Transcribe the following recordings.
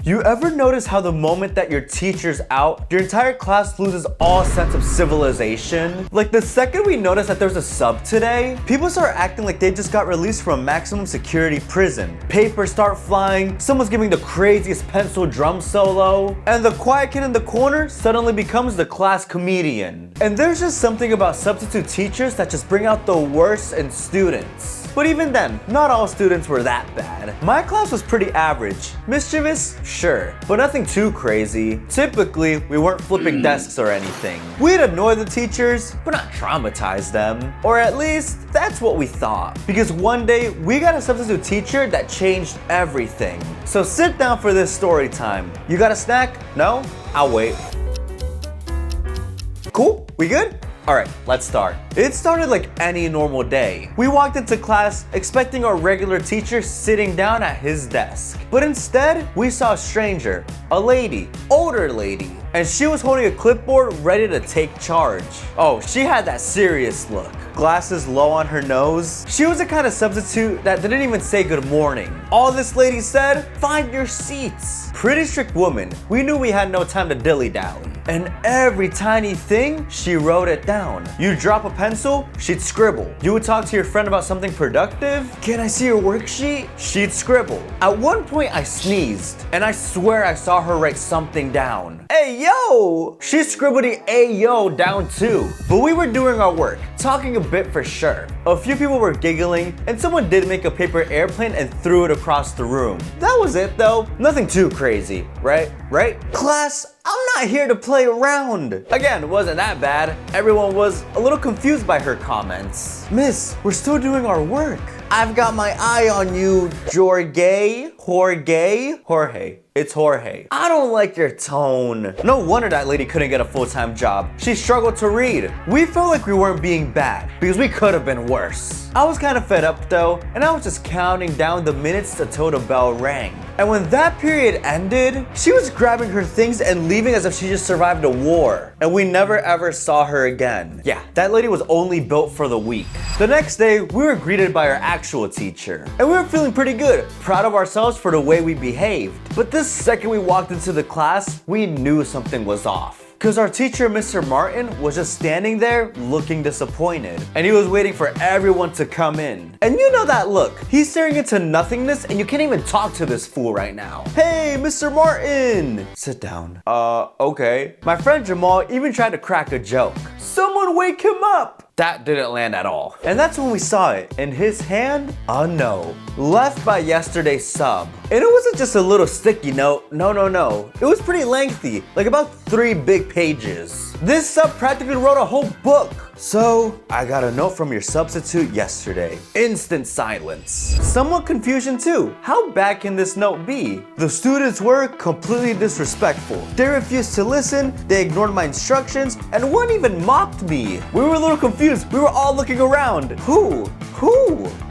You ever notice how the moment that your teacher's out, your entire class loses all sense of civilization? Like the second we notice that there's a sub today, people start acting like they just got released from a maximum security prison. Papers start flying, someone's giving the craziest pencil drum solo, and the quiet kid in the corner suddenly becomes the class comedian. And there's just something about substitute teachers that just bring out the worst in students. But even then, not all students were that bad. My class was pretty average. Mischievous? Sure. But nothing too crazy. Typically, we weren't flipping desks or anything. We'd annoy the teachers, but not traumatize them. Or at least, that's what we thought. Because one day, we got a substitute teacher that changed everything. So sit down for this story time. You got a snack? No? I'll wait. Cool? We good? Alright, let's start. It started like any normal day. We walked into class expecting our regular teacher sitting down at his desk. But instead, we saw a stranger, a lady, older lady, and she was holding a clipboard ready to take charge. Oh, she had that serious look. Glasses low on her nose. She was the kind of substitute that didn't even say good morning. All this lady said, find your seats. Pretty strict woman. We knew we had no time to dilly-dally. And every tiny thing, she wrote it down. You drop a pencil, she'd scribble. You would talk to your friend about something productive. Can I see your worksheet? She'd scribble. At one point, I sneezed, and I swear I saw her write something down. Hey, yo! She scribbled the "Ayo" down too. But we were doing our work, talking a bit for sure. A few people were giggling, and someone did make a paper airplane and threw it across the room. That was it though. Nothing too crazy, right? Class, I'm not here to play around. Again, it wasn't that bad. Everyone was a little confused by her comments. Miss, we're still doing our work. I've got my eye on you, Jorge. Jorge. It's Jorge. I don't like your tone. No wonder that lady couldn't get a full-time job. She struggled to read. We felt like we weren't being bad because we could have been worse. I was kind of fed up though, and I was just counting down the minutes until the bell rang. And when that period ended, she was grabbing her things and leaving as if she just survived a war. And we never ever saw her again. Yeah, that lady was only built for the weak. The next day, we were greeted by our actual teacher. And we were feeling pretty good, proud of ourselves for the way we behaved. But the second we walked into the class, we knew something was off. Because our teacher, Mr. Martin, was just standing there looking disappointed. And he was waiting for everyone to come in. And you know that look. He's staring into nothingness and you can't even talk to this fool right now. Hey, Mr. Martin! Sit down. Okay. My friend Jamal even tried to crack a joke. Someone wake him up! That didn't land at all. And that's when we saw it. In his hand, a note. Left by yesterday's sub. And it wasn't just a little sticky note. No. It was pretty lengthy, like about 3 big pages. This sub practically wrote a whole book. So, I got a note from your substitute yesterday. Instant silence. Somewhat confusion too. How bad can this note be? The students were completely disrespectful. They refused to listen, they ignored my instructions, and one even mocked me. We were a little confused. We were all looking around. Who?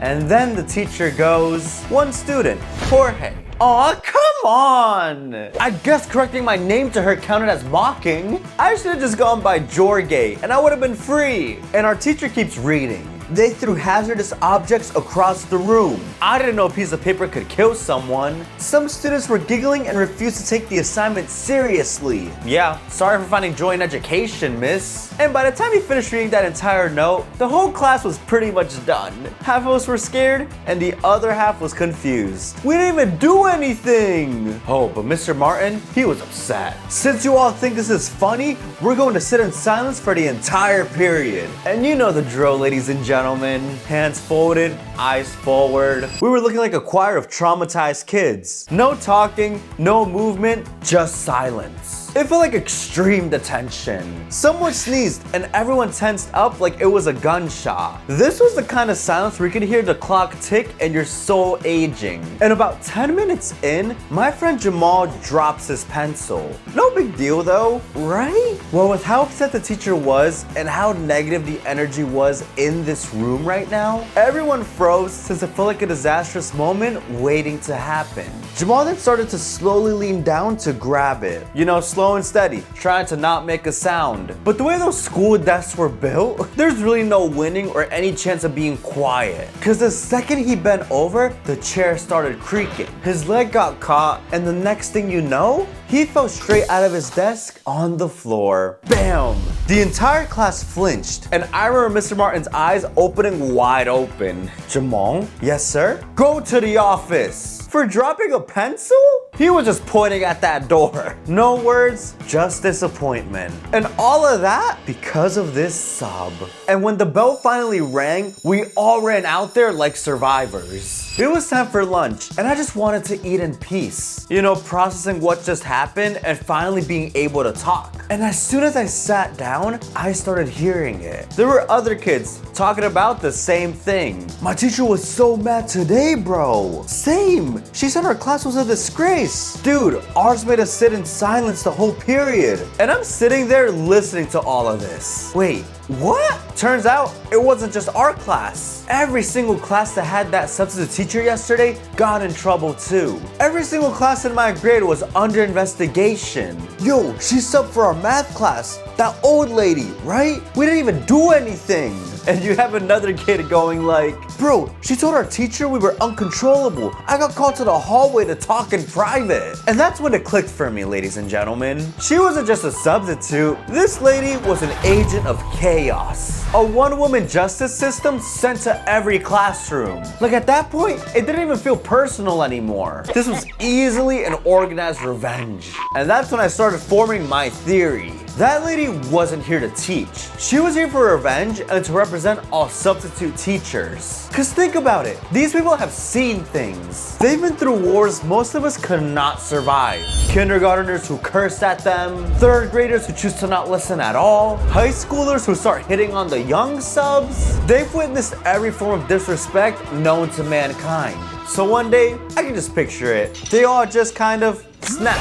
And then the teacher goes, one student, Jorge. Aw, come on! I guess correcting my name to her counted as mocking. I should have just gone by Jorge and I would have been free. And our teacher keeps reading. They threw hazardous objects across the room. I didn't know a piece of paper could kill someone. Some students were giggling and refused to take the assignment seriously. Yeah, sorry for finding joy in education, miss. And by the time he finished reading that entire note, the whole class was pretty much done. Half of us were scared and the other half was confused. We didn't even do anything. Oh, but Mr. Martin, he was upset. Since you all think this is funny, we're going to sit in silence for the entire period. And you know the drill, ladies and gentlemen. Hands folded, eyes forward. We were looking like a choir of traumatized kids. No talking, no movement, just silence. It felt like extreme detention. Someone sneezed and everyone tensed up like it was a gunshot. This was the kind of silence where you could hear the clock tick and your soul aging. And about 10 minutes in, my friend Jamal drops his pencil. No big deal though, right? Well, with how upset the teacher was and how negative the energy was in this room right now, everyone froze since it felt like a disastrous moment waiting to happen. Jamal then started to slowly lean down to grab it. You know, slow and steady, trying to not make a sound. But the way those school desks were built, there's really no winning or any chance of being quiet. Cause the second he bent over, the chair started creaking. His leg got caught, and the next thing you know, he fell straight out of his desk on the floor. Bam! The entire class flinched, and I remember Mr. Martin's eyes opening wide open. Jamal? Yes, sir? Go to the office. For dropping a pencil? He was just pointing at that door. No words, just disappointment. And all of that because of this sub. And when the bell finally rang, we all ran out there like survivors. It was time for lunch, and I just wanted to eat in peace. You know, processing what just happened and finally being able to talk. And as soon as I sat down, I started hearing it. There were other kids talking about the same thing. My teacher was so mad today, bro. Same. She said our class was a disgrace. Dude, ours made us sit in silence the whole period. And I'm sitting there listening to all of this. Wait, what? Turns out it wasn't just our class. Every single class that had that substitute teacher yesterday got in trouble too. Every single class in my grade was under investigation. Yo, she subbed for our math class. That old lady, right? We didn't even do anything. And you have another kid going like, bro, she told our teacher we were uncontrollable. I got called to the hallway to talk in private. And that's when it clicked for me, ladies and gentlemen. She wasn't just a substitute. This lady was an agent of chaos. A one-woman justice system sent to every classroom. Like at that point, it didn't even feel personal anymore. This was easily an organized revenge. And that's when I started forming my theory. That lady wasn't here to teach. She was here for revenge and to represent all substitute teachers. Cause think about it, these people have seen things. They've been through wars most of us could not survive. Kindergartners who curse at them, third graders who choose to not listen at all, high schoolers who start hitting on the young subs. They've witnessed every form of disrespect known to mankind. So one day, I can just picture it. They all just kind of snap.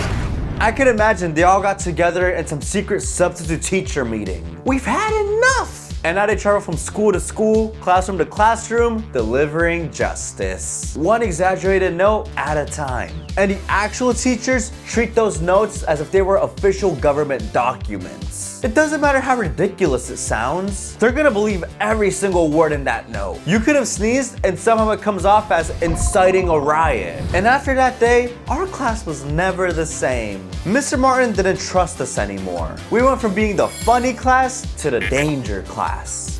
I could imagine they all got together in some secret substitute teacher meeting. We've had enough! And now they travel from school to school, classroom to classroom, delivering justice. One exaggerated note at a time. And the actual teachers treat those notes as if they were official government documents. It doesn't matter how ridiculous it sounds. They're gonna believe every single word in that note. You could have sneezed and somehow it comes off as inciting a riot. And after that day, our class was never the same. Mr. Martin didn't trust us anymore. We went from being the funny class to the danger class.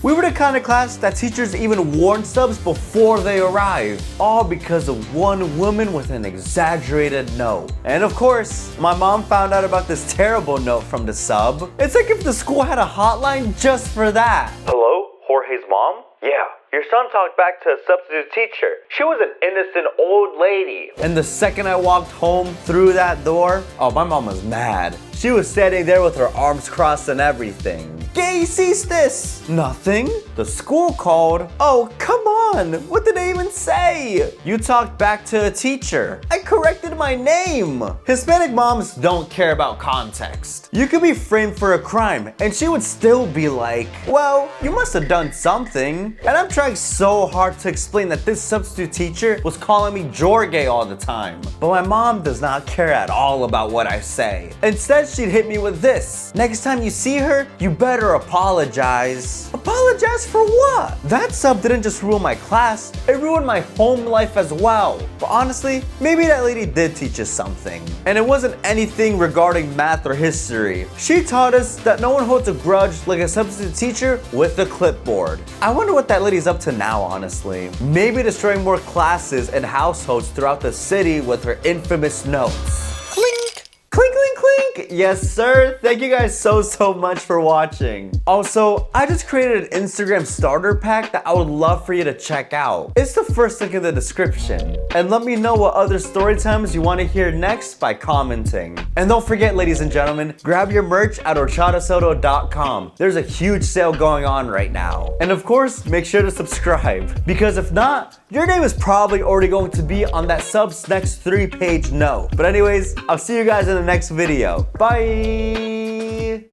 We were the kind of class that teachers even warned subs before they arrived, all because of one woman with an exaggerated note. And of course, my mom found out about this terrible note from the sub. It's like if the school had a hotline just for that. Hello, Jorge's mom? Yeah. Your son talked back to a substitute teacher. She was an innocent old lady. And the second I walked home through that door, oh, my mom was mad. She was standing there with her arms crossed and everything. ¿Qué hiciste? Nothing. The school called. Oh, come on. What did they even say? You talked back to a teacher. I corrected my name. Hispanic moms don't care about context. You could be framed for a crime and she would still be like, well, you must have done something. And I'm trying so hard to explain that this substitute teacher was calling me Jorge all the time. But my mom does not care at all about what I say. Instead, she'd hit me with this. Next time you see her, you better apologize. Apologize for what? That sub didn't just ruin my class, it ruined my home life as well. But honestly, maybe that lady did teach us something. And it wasn't anything regarding math or history. She taught us that no one holds a grudge like a substitute teacher with a clipboard. I wonder what that lady's up to now, honestly. Maybe destroying more classes and households throughout the city with her infamous notes. Clink! Clink, clink, clink! Yes, sir. Thank you guys so much for watching. Also, I just created an Instagram starter pack that I would love for you to check out. It's the first link in the description. And let me know what other story times you want to hear next by commenting. And don't forget, ladies and gentlemen, grab your merch at horchatasoto.com. There's a huge sale going on right now. And of course, make sure to subscribe. Because if not, your name is probably already going to be on that sub's next 3-page note. But anyways, I'll see you guys in the next video. Bye!